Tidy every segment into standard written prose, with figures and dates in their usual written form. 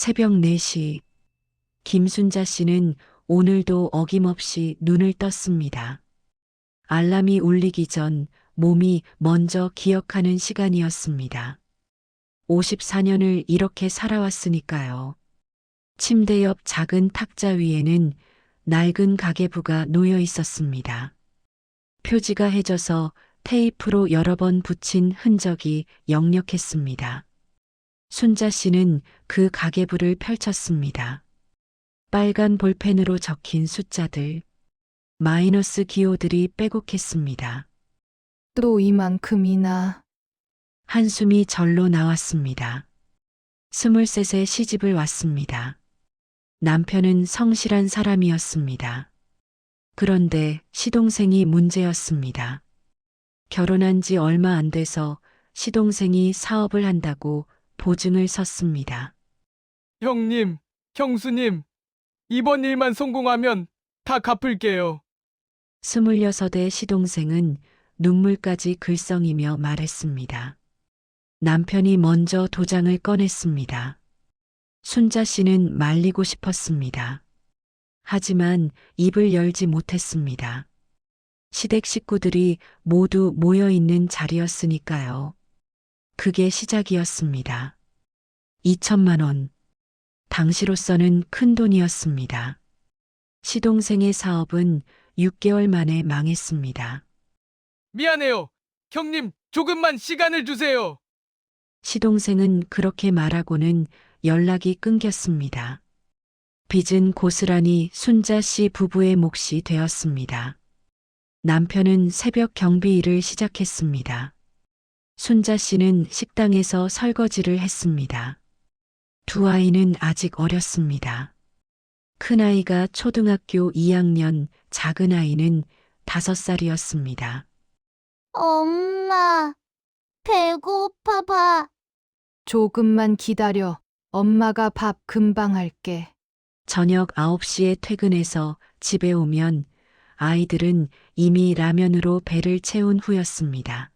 새벽 4시, 김순자 씨는 오늘도 어김없이 눈을 떴습니다. 알람이 울리기 전 몸이 먼저 기억하는 시간이었습니다. 54년을 이렇게 살아왔으니까요. 침대 옆 작은 탁자 위에는 낡은 가계부가 놓여 있었습니다. 표지가 해져서 테이프로 여러 번 붙인 흔적이 역력했습니다. 순자 씨는 그 가계부를 펼쳤습니다. 빨간 볼펜으로 적힌 숫자들, 마이너스 기호들이 빼곡했습니다. 또 이만큼이나. 한숨이 절로 나왔습니다. 23세 시집을 왔습니다. 남편은 성실한 사람이었습니다. 그런데 시동생이 문제였습니다. 결혼한 지 얼마 안 돼서 시동생이 사업을 한다고 보증을 섰습니다. 형님, 형수님, 이번 일만 성공하면 다 갚을게요. 26의 시동생은 눈물까지 글썽이며 말했습니다. 남편이 먼저 도장을 꺼냈습니다. 순자 씨는 말리고 싶었습니다. 하지만 입을 열지 못했습니다. 시댁 식구들이 모두 모여 있는 자리였으니까요. 그게 시작이었습니다. 2천만 원. 당시로서는 큰 돈이었습니다. 시동생의 사업은 6개월 만에 망했습니다. 미안해요. 형님, 조금만 시간을 주세요. 시동생은 그렇게 말하고는 연락이 끊겼습니다. 빚은 고스란히 순자 씨 부부의 몫이 되었습니다. 남편은 새벽 경비 일을 시작했습니다. 순자 씨는 식당에서 설거지를 했습니다. 두 아이는 아직 어렸습니다. 큰아이가 초등학교 2학년, 작은 아이는 5살이었습니다. 엄마, 배고파봐. 조금만 기다려. 엄마가 밥 금방 할게. 저녁 9시에 퇴근해서 집에 오면 아이들은 이미 라면으로 배를 채운 후였습니다.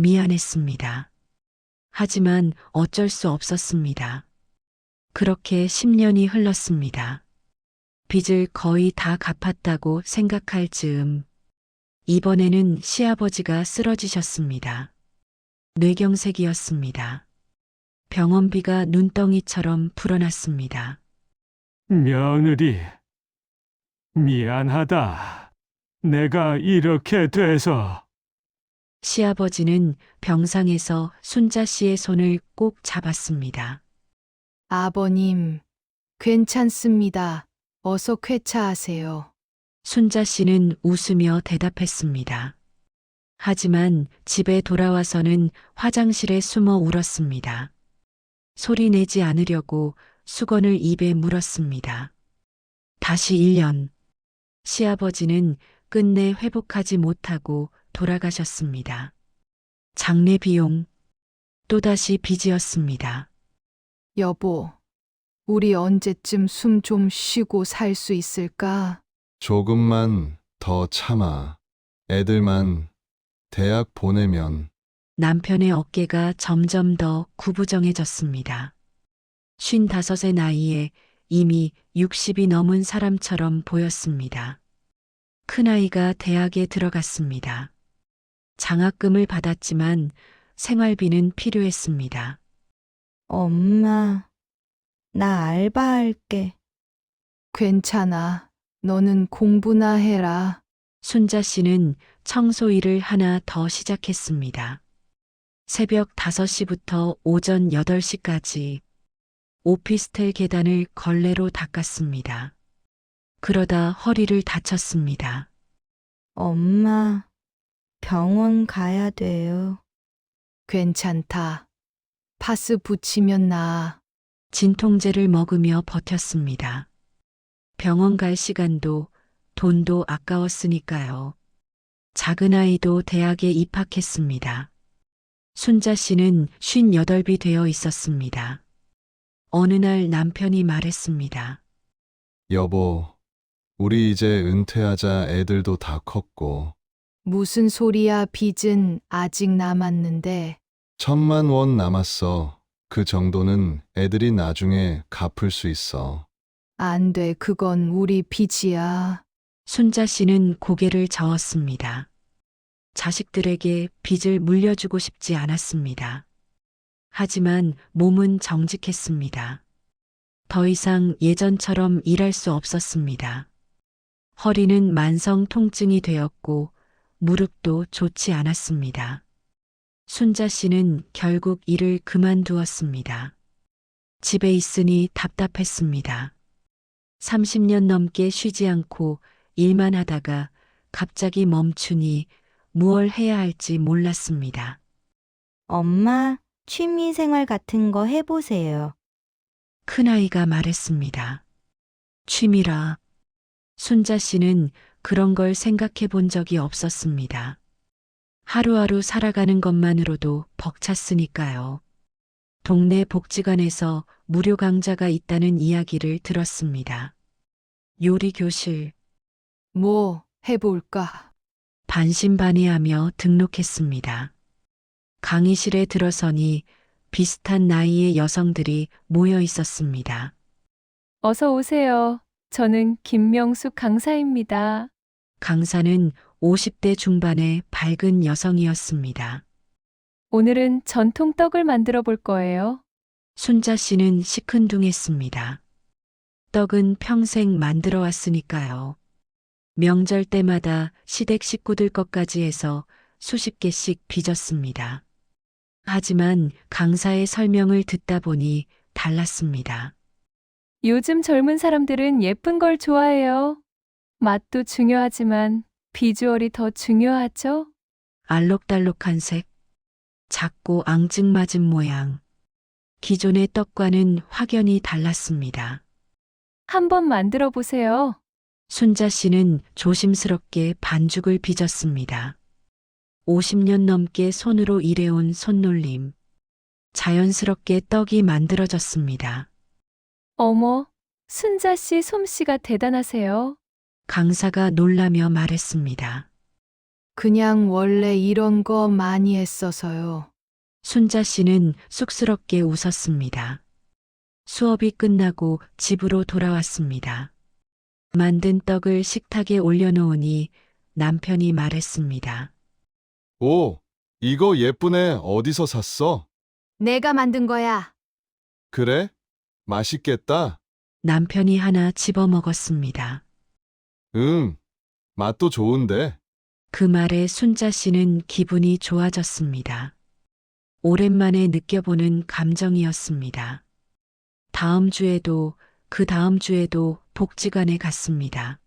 미안했습니다. 하지만 어쩔 수 없었습니다. 그렇게 10년이 흘렀습니다. 빚을 거의 다 갚았다고 생각할 즈음, 이번에는 시아버지가 쓰러지셨습니다. 뇌경색이었습니다. 병원비가 눈덩이처럼 불어났습니다. 며느리, 미안하다. 내가 이렇게 돼서. 시아버지는 병상에서 순자 씨의 손을 꼭 잡았습니다. 아버님, 괜찮습니다. 어서 쾌차하세요. 순자 씨는 웃으며 대답했습니다. 하지만 집에 돌아와서는 화장실에 숨어 울었습니다. 소리 내지 않으려고 수건을 입에 물었습니다. 다시 1년. 시아버지는 끝내 회복하지 못하고 돌아가셨습니다. 장례 비용, 또다시 빚이었습니다. 여보, 우리 언제쯤 숨 좀 쉬고 살 수 있을까? 조금만 더 참아. 애들만 대학 보내면. 남편의 어깨가 점점 더 구부정해졌습니다. 55의 나이에 이미 60이 넘은 사람처럼 보였습니다. 큰아이가 대학에 들어갔습니다. 장학금을 받았지만 생활비는 필요했습니다. 엄마, 나 알바할게. 괜찮아. 너는 공부나 해라. 순자 씨는 청소 일을 하나 더 시작했습니다. 새벽 5시부터 오전 8시까지 오피스텔 계단을 걸레로 닦았습니다. 그러다 허리를 다쳤습니다. 엄마, 병원 가야 돼요. 괜찮다. 파스 붙이면 나아. 진통제를 먹으며 버텼습니다. 병원 갈 시간도 돈도 아까웠으니까요. 작은 아이도 대학에 입학했습니다. 순자 씨는 58이 되어 있었습니다. 어느 날 남편이 말했습니다. 여보, 우리 이제 은퇴하자. 애들도 다 컸고. 무슨 소리야, 빚은 아직 남았는데. 1,000만 원 남았어. 그 정도는 애들이 나중에 갚을 수 있어. 안 돼, 그건 우리 빚이야. 순자 씨는 고개를 저었습니다. 자식들에게 빚을 물려주고 싶지 않았습니다. 하지만 몸은 정직했습니다. 더 이상 예전처럼 일할 수 없었습니다. 허리는 만성 통증이 되었고 무릎도 좋지 않았습니다. 순자 씨는 결국 일을 그만두었습니다. 집에 있으니 답답했습니다. 30년 넘게 쉬지 않고 일만 하다가 갑자기 멈추니 무얼 해야 할지 몰랐습니다. 엄마, 취미 생활 같은 거 해보세요. 큰아이가 말했습니다. 취미라. 순자 씨는 그런 걸 생각해 본 적이 없었습니다. 하루하루 살아가는 것만으로도 벅찼으니까요. 동네 복지관에서 무료 강좌가 있다는 이야기를 들었습니다. 요리 교실, 뭐 해볼까? 반신반의하며 등록했습니다. 강의실에 들어서니 비슷한 나이의 여성들이 모여 있었습니다. 어서 오세요. 저는 김명숙 강사입니다. 강사는 50대 중반의 밝은 여성이었습니다. 오늘은 전통 떡을 만들어 볼 거예요. 순자 씨는 시큰둥했습니다. 떡은 평생 만들어 왔으니까요. 명절 때마다 시댁 식구들 것까지 해서 수십 개씩 빚었습니다. 하지만 강사의 설명을 듣다 보니 달랐습니다. 요즘 젊은 사람들은 예쁜 걸 좋아해요. 맛도 중요하지만 비주얼이 더 중요하죠? 알록달록한 색, 작고 앙증맞은 모양. 기존의 떡과는 확연히 달랐습니다. 한번 만들어 보세요. 순자 씨는 조심스럽게 반죽을 빚었습니다. 50년 넘게 손으로 일해온 손놀림. 자연스럽게 떡이 만들어졌습니다. 어머, 순자 씨 솜씨가 대단하세요. 강사가 놀라며 말했습니다. 그냥 원래 이런 거 많이 했어서요. 순자 씨는 쑥스럽게 웃었습니다. 수업이 끝나고 집으로 돌아왔습니다. 만든 떡을 식탁에 올려놓으니 남편이 말했습니다. 오, 이거 예쁘네. 어디서 샀어? 내가 만든 거야. 그래? 맛있겠다. 남편이 하나 집어먹었습니다. 응, 맛도 좋은데. 그 말에 순자 씨는 기분이 좋아졌습니다. 오랜만에 느껴보는 감정이었습니다. 다음 주에도 그 다음 주에도 복지관에 갔습니다.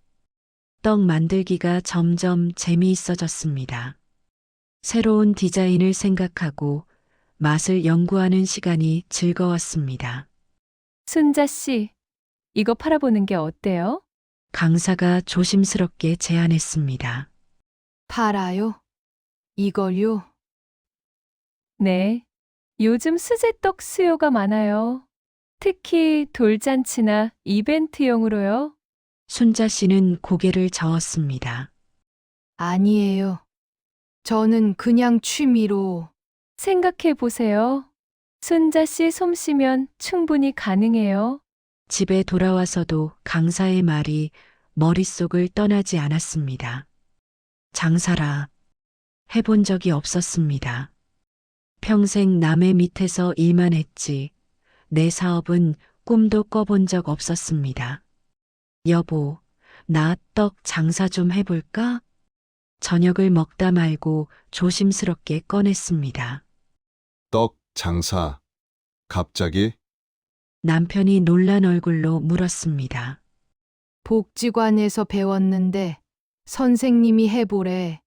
떡 만들기가 점점 재미있어졌습니다. 새로운 디자인을 생각하고 맛을 연구하는 시간이 즐거웠습니다. 순자 씨, 이거 팔아보는 게 어때요? 강사가 조심스럽게 제안했습니다. 팔아요? 이걸요? 네. 요즘 수제떡 수요가 많아요. 특히 돌잔치나 이벤트용으로요. 순자 씨는 고개를 저었습니다. 아니에요. 저는 그냥 취미로. 생각해 보세요. 순자 씨 솜씨면 충분히 가능해요. 집에 돌아와서도 강사의 말이 머릿속을 떠나지 않았습니다. 장사라 해본 적이 없었습니다. 평생 남의 밑에서 일만 했지 내 사업은 꿈도 꿔본 적 없었습니다. 여보, 나 떡 장사 좀 해볼까? 저녁을 먹다 말고 조심스럽게 꺼냈습니다. 떡 장사. 갑자기? 남편이 놀란 얼굴로 물었습니다. 복지관에서 배웠는데 선생님이 해보래.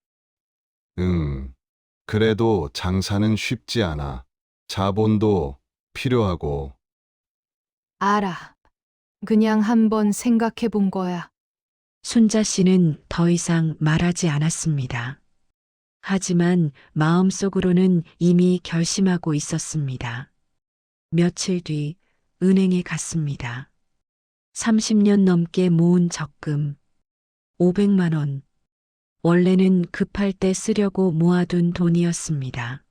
응. 그래도 장사는 쉽지 않아. 자본도 필요하고. 알아. 그냥 한번 생각해 본 거야. 순자 씨는 더 이상 말하지 않았습니다. 하지만 마음속으로는 이미 결심하고 있었습니다. 며칠 뒤 은행에 갔습니다. 30년 넘게 모은 적금 500만 원. 원래는 급할 때 쓰려고 모아둔 돈이었습니다.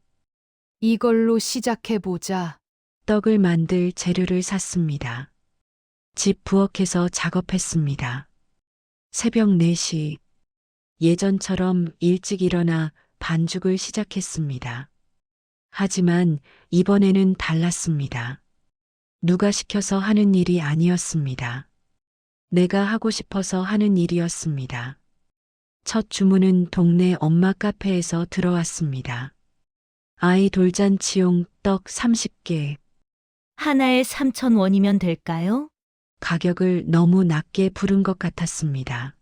이걸로 시작해 보자. 떡을 만들 재료를 샀습니다. 집 부엌에서 작업했습니다. 새벽 4시, 예전처럼 일찍 일어나 반죽을 시작했습니다. 하지만 이번에는 달랐습니다. 누가 시켜서 하는 일이 아니었습니다. 내가 하고 싶어서 하는 일이었습니다. 첫 주문은 동네 엄마 카페에서 들어왔습니다. 아이 돌잔치용 떡 30개. 하나에 3,000원이면 될까요? 가격을 너무 낮게 부른 것 같았습니다.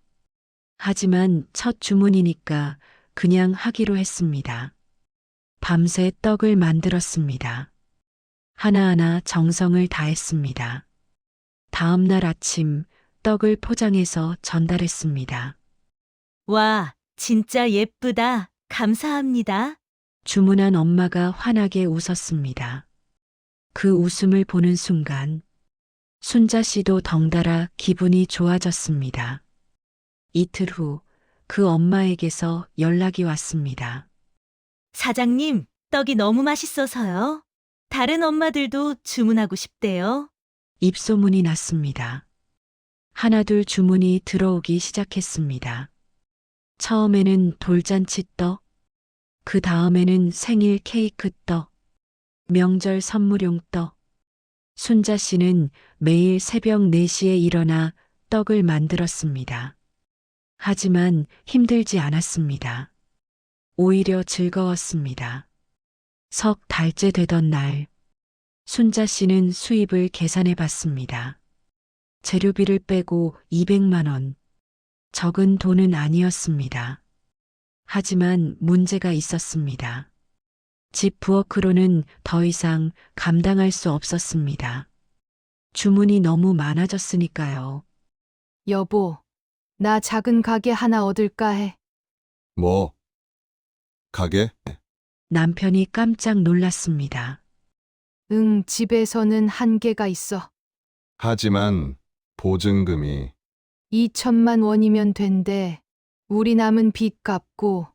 하지만 첫 주문이니까 그냥 하기로 했습니다. 밤새 떡을 만들었습니다. 하나하나 정성을 다했습니다. 다음 날 아침 떡을 포장해서 전달했습니다. 와, 진짜 예쁘다. 감사합니다. 주문한 엄마가 환하게 웃었습니다. 그 웃음을 보는 순간 순자 씨도 덩달아 기분이 좋아졌습니다. 이틀 후 그 엄마에게서 연락이 왔습니다. 사장님, 떡이 너무 맛있어서요. 다른 엄마들도 주문하고 싶대요. 입소문이 났습니다. 하나둘 주문이 들어오기 시작했습니다. 처음에는 돌잔치 떡, 그 다음에는 생일 케이크 떡, 명절 선물용 떡. 순자 씨는 매일 새벽 4시에 일어나 떡을 만들었습니다. 하지만 힘들지 않았습니다. 오히려 즐거웠습니다. 석 달째 되던 날, 순자 씨는 수입을 계산해 봤습니다. 재료비를 빼고 200만 원. 적은 돈은 아니었습니다. 하지만 문제가 있었습니다. 집 부엌으로는 더 이상 감당할 수 없었습니다. 주문이 너무 많아졌으니까요. 여보, 나 작은 가게 하나 얻을까 해. 뭐? 가게? 남편이 깜짝 놀랐습니다. 응, 집에서는 한계가 있어. 하지만 보증금이 2천만 원이면 된대. 우리 남은 빚 갚고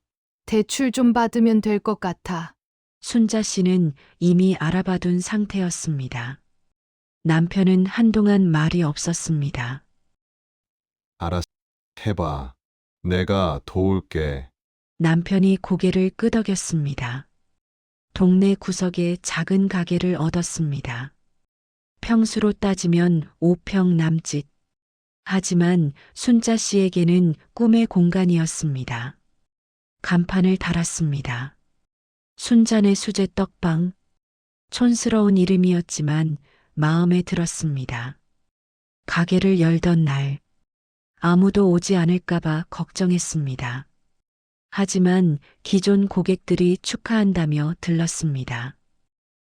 대출 좀 받으면 될 것 같아. 순자 씨는 이미 알아봐둔 상태였습니다. 남편은 한동안 말이 없었습니다. 알아서 해봐. 내가 도울게. 남편이 고개를 끄덕였습니다. 동네 구석에 작은 가게를 얻었습니다. 평수로 따지면 5평 남짓. 하지만 순자 씨에게는 꿈의 공간이었습니다. 간판을 달았습니다. 순자네 수제 떡방. 촌스러운 이름이었지만 마음에 들었습니다. 가게를 열던 날, 아무도 오지 않을까봐 걱정했습니다. 하지만 기존 고객들이 축하한다며 들렀습니다.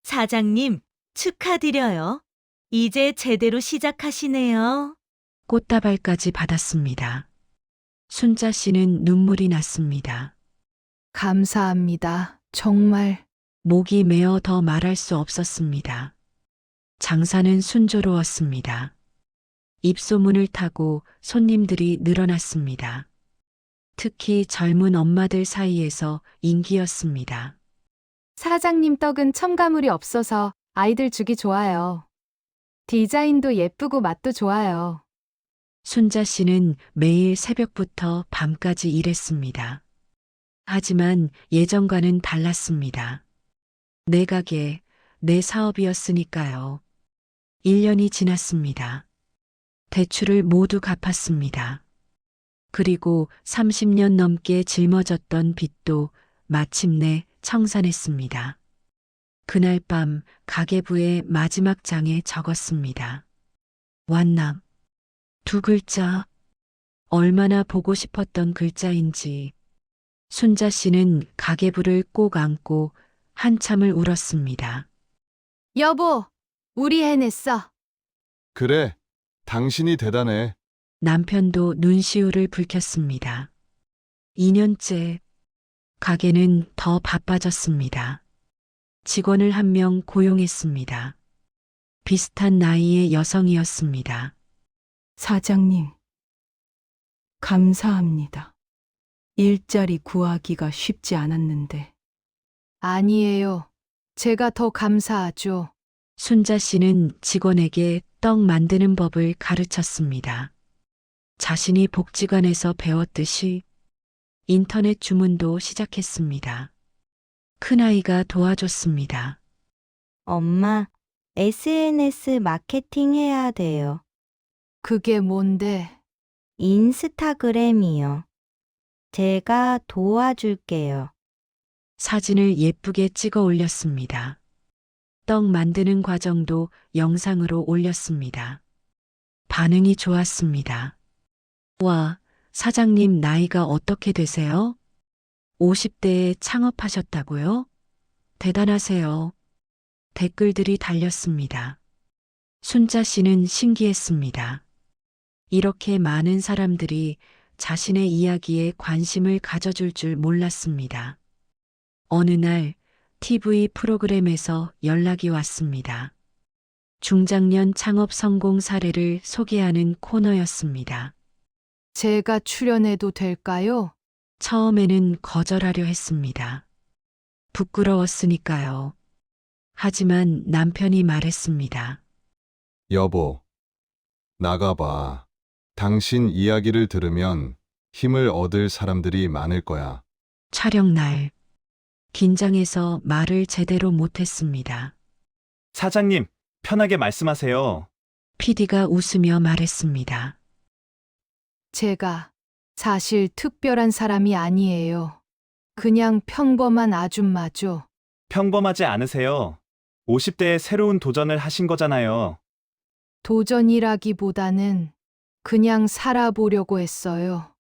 사장님, 축하드려요. 이제 제대로 시작하시네요. 꽃다발까지 받았습니다. 순자 씨는 눈물이 났습니다. 감사합니다. 정말. 목이 메어 더 말할 수 없었습니다. 장사는 순조로웠습니다. 입소문을 타고 손님들이 늘어났습니다. 특히 젊은 엄마들 사이에서 인기였습니다. 사장님 떡은 첨가물이 없어서 아이들 주기 좋아요. 디자인도 예쁘고 맛도 좋아요. 순자 씨는 매일 새벽부터 밤까지 일했습니다. 하지만 예전과는 달랐습니다. 내 가게, 내 사업이었으니까요. 1년이 지났습니다. 대출을 모두 갚았습니다. 그리고 30년 넘게 짊어졌던 빚도 마침내 청산했습니다. 그날 밤 가계부의 마지막 장에 적었습니다. 완납. 2글자. 얼마나 보고 싶었던 글자인지. 순자 씨는 가계부를 꼭 안고 한참을 울었습니다. 여보, 우리 해냈어. 그래, 당신이 대단해. 남편도 눈시울을 붉혔습니다. 2년째 가게는 더 바빠졌습니다. 직원을 1명 고용했습니다. 비슷한 나이의 여성이었습니다. 사장님, 감사합니다. 일자리 구하기가 쉽지 않았는데. 아니에요. 제가 더 감사하죠. 순자 씨는 직원에게 떡 만드는 법을 가르쳤습니다. 자신이 복지관에서 배웠듯이 인터넷 주문도 시작했습니다. 큰아이가 도와줬습니다. 엄마, SNS 마케팅 해야 돼요. 그게 뭔데? 인스타그램이요. 제가 도와줄게요. 사진을 예쁘게 찍어 올렸습니다. 떡 만드는 과정도 영상으로 올렸습니다. 반응이 좋았습니다. 와, 사장님 나이가 어떻게 되세요? 50대에 창업하셨다고요? 대단하세요. 댓글들이 달렸습니다. 순자 씨는 신기했습니다. 이렇게 많은 사람들이 자신의 이야기에 관심을 가져줄 줄 몰랐습니다. 어느 날 TV 프로그램에서 연락이 왔습니다. 중장년 창업 성공 사례를 소개하는 코너였습니다. 제가 출연해도 될까요? 처음에는 거절하려 했습니다. 부끄러웠으니까요. 하지만 남편이 말했습니다. 여보, 나가봐. 당신 이야기를 들으면 힘을 얻을 사람들이 많을 거야. 촬영 날. 긴장해서 말을 제대로 못했습니다. 사장님, 편하게 말씀하세요. PD가 웃으며 말했습니다. 제가 사실 특별한 사람이 아니에요. 그냥 평범한 아줌마죠. 평범하지 않으세요. 50대에 새로운 도전을 하신 거잖아요. 도전이라기보다는 그냥 살아보려고 했어요.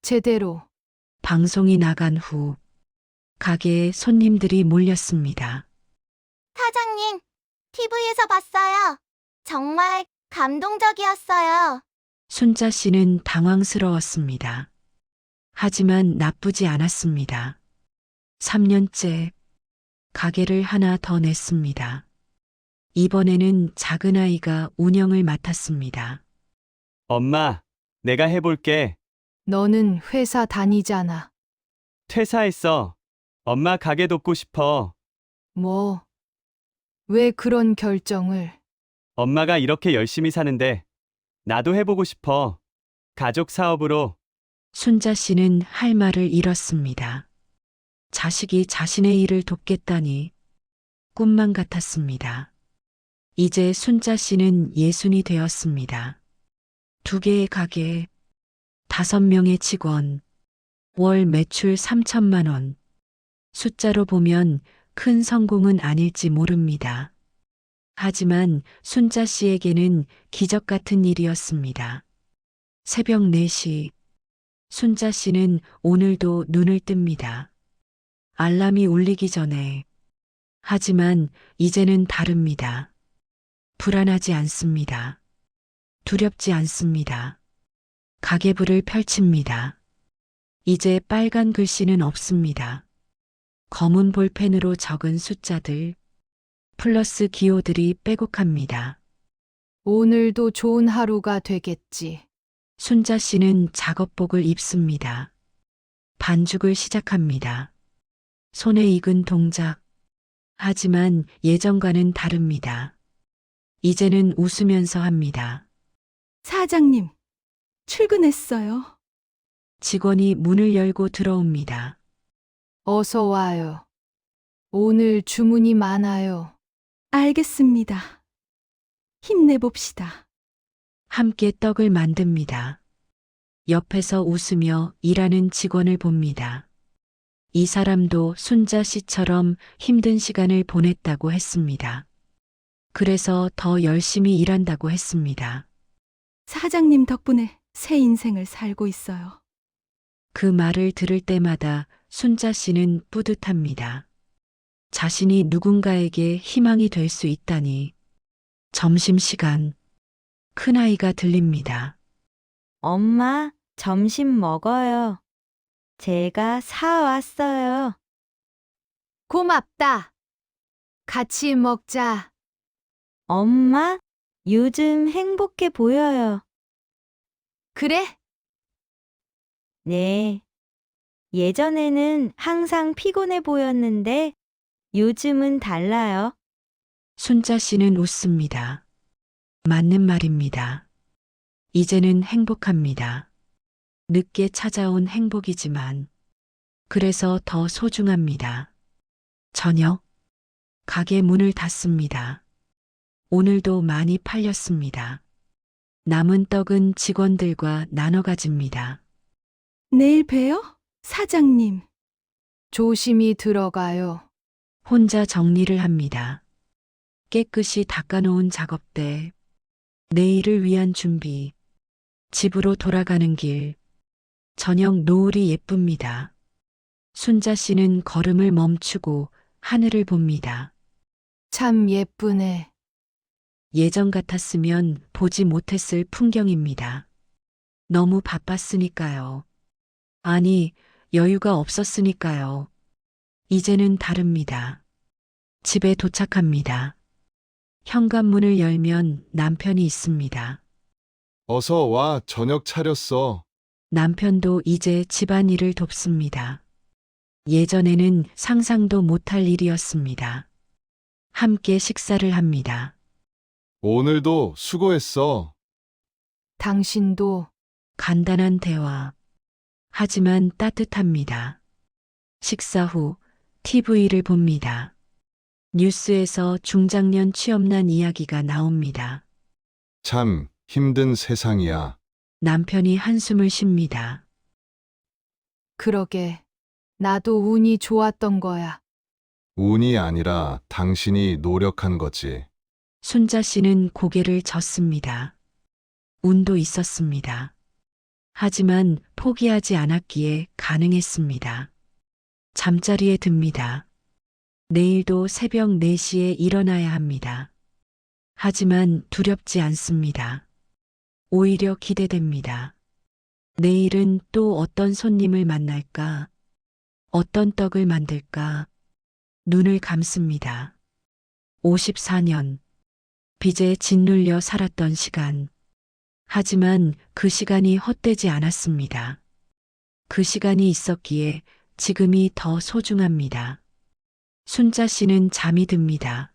제대로. 방송이 나간 후 가게에 손님들이 몰렸습니다. 사장님, TV에서 봤어요. 정말 감동적이었어요. 순자 씨는 당황스러웠습니다. 하지만 나쁘지 않았습니다. 3년째 가게를 하나 더 냈습니다. 이번에는 작은 아이가 운영을 맡았습니다. 엄마, 내가 해볼게. 너는 회사 다니잖아. 퇴사했어. 엄마 가게 돕고 싶어. 뭐? 왜 그런 결정을? 엄마가 이렇게 열심히 사는데 나도 해보고 싶어. 가족 사업으로. 순자 씨는 할 말을 잃었습니다. 자식이 자신의 일을 돕겠다니 꿈만 같았습니다. 이제 순자 씨는 예순이 되었습니다. 2개의 가게, 5명의 직원, 월 매출 3천만 원. 숫자로 보면 큰 성공은 아닐지 모릅니다. 하지만 순자 씨에게는 기적 같은 일이었습니다. 새벽 4시, 순자 씨는 오늘도 눈을 뜹니다. 알람이 울리기 전에. 하지만 이제는 다릅니다. 불안하지 않습니다. 두렵지 않습니다. 가계부를 펼칩니다. 이제 빨간 글씨는 없습니다. 검은 볼펜으로 적은 숫자들, 플러스 기호들이 빼곡합니다. 오늘도 좋은 하루가 되겠지. 순자 씨는 작업복을 입습니다. 반죽을 시작합니다. 손에 익은 동작. 하지만 예전과는 다릅니다. 이제는 웃으면서 합니다. 사장님, 출근했어요. 직원이 문을 열고 들어옵니다. 어서 와요. 오늘 주문이 많아요. 알겠습니다. 힘내봅시다. 함께 떡을 만듭니다. 옆에서 웃으며 일하는 직원을 봅니다. 이 사람도 순자 씨처럼 힘든 시간을 보냈다고 했습니다. 그래서 더 열심히 일한다고 했습니다. 사장님 덕분에 새 인생을 살고 있어요. 그 말을 들을 때마다 순자 씨는 뿌듯합니다. 자신이 누군가에게 희망이 될 수 있다니. 점심시간. 큰아이가 들립니다. 엄마, 점심 먹어요. 제가 사왔어요. 고맙다. 같이 먹자. 엄마, 요즘 행복해 보여요. 그래? 네. 예전에는 항상 피곤해 보였는데 요즘은 달라요. 순자 씨는 웃습니다. 맞는 말입니다. 이제는 행복합니다. 늦게 찾아온 행복이지만 그래서 더 소중합니다. 저녁 가게 문을 닫습니다. 오늘도 많이 팔렸습니다. 남은 떡은 직원들과 나눠 가집니다. 내일 봬요? 사장님. 조심히 들어가요. 혼자 정리를 합니다. 깨끗이 닦아놓은 작업대, 내일을 위한 준비, 집으로 돌아가는 길, 저녁 노을이 예쁩니다. 순자 씨는 걸음을 멈추고 하늘을 봅니다. 참 예쁘네. 예전 같았으면 보지 못했을 풍경입니다. 너무 바빴으니까요. 아니, 여유가 없었으니까요. 이제는 다릅니다. 집에 도착합니다. 현관문을 열면 남편이 있습니다. 어서 와, 저녁 차렸어. 남편도 이제 집안일을 돕습니다. 예전에는 상상도 못할 일이었습니다. 함께 식사를 합니다. 오늘도 수고했어. 당신도 간단한 대화. 하지만 따뜻합니다. 식사 후 TV를 봅니다. 뉴스에서 중장년 취업난 이야기가 나옵니다. 참 힘든 세상이야. 남편이 한숨을 쉽니다. 그러게. 나도 운이 좋았던 거야. 운이 아니라 당신이 노력한 거지. 순자 씨는 고개를 젓습니다. 운도 있었습니다. 하지만 포기하지 않았기에 가능했습니다. 잠자리에 듭니다. 내일도 새벽 4시에 일어나야 합니다. 하지만 두렵지 않습니다. 오히려 기대됩니다. 내일은 또 어떤 손님을 만날까? 어떤 떡을 만들까? 눈을 감습니다. 54년. 빚에 짓눌려 살았던 시간. 하지만 그 시간이 헛되지 않았습니다. 그 시간이 있었기에 지금이 더 소중합니다. 순자 씨는 잠이 듭니다.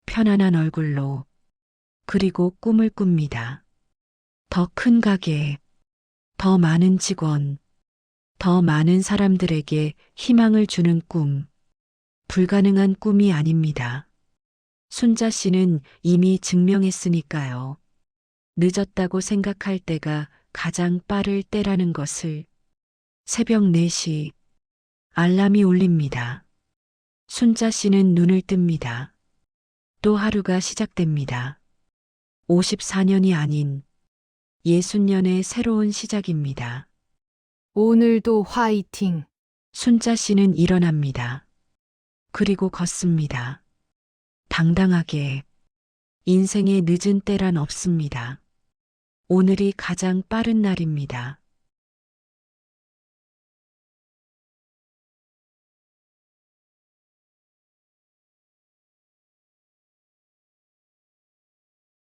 편안한 얼굴로. 그리고 꿈을 꿉니다. 더 큰 가게, 더 많은 직원, 더 많은 사람들에게 희망을 주는 꿈. 불가능한 꿈이 아닙니다. 순자 씨는 이미 증명했으니까요. 늦었다고 생각할 때가 가장 빠를 때라는 것을. 새벽 4시 알람이 울립니다. 순자 씨는 눈을 뜹니다. 또 하루가 시작됩니다. 54년이 아닌 60년의 새로운 시작입니다. 오늘도 화이팅. 순자 씨는 일어납니다. 그리고 걷습니다. 당당하게. 인생의 늦은 때란 없습니다. 오늘이 가장 빠른 날입니다.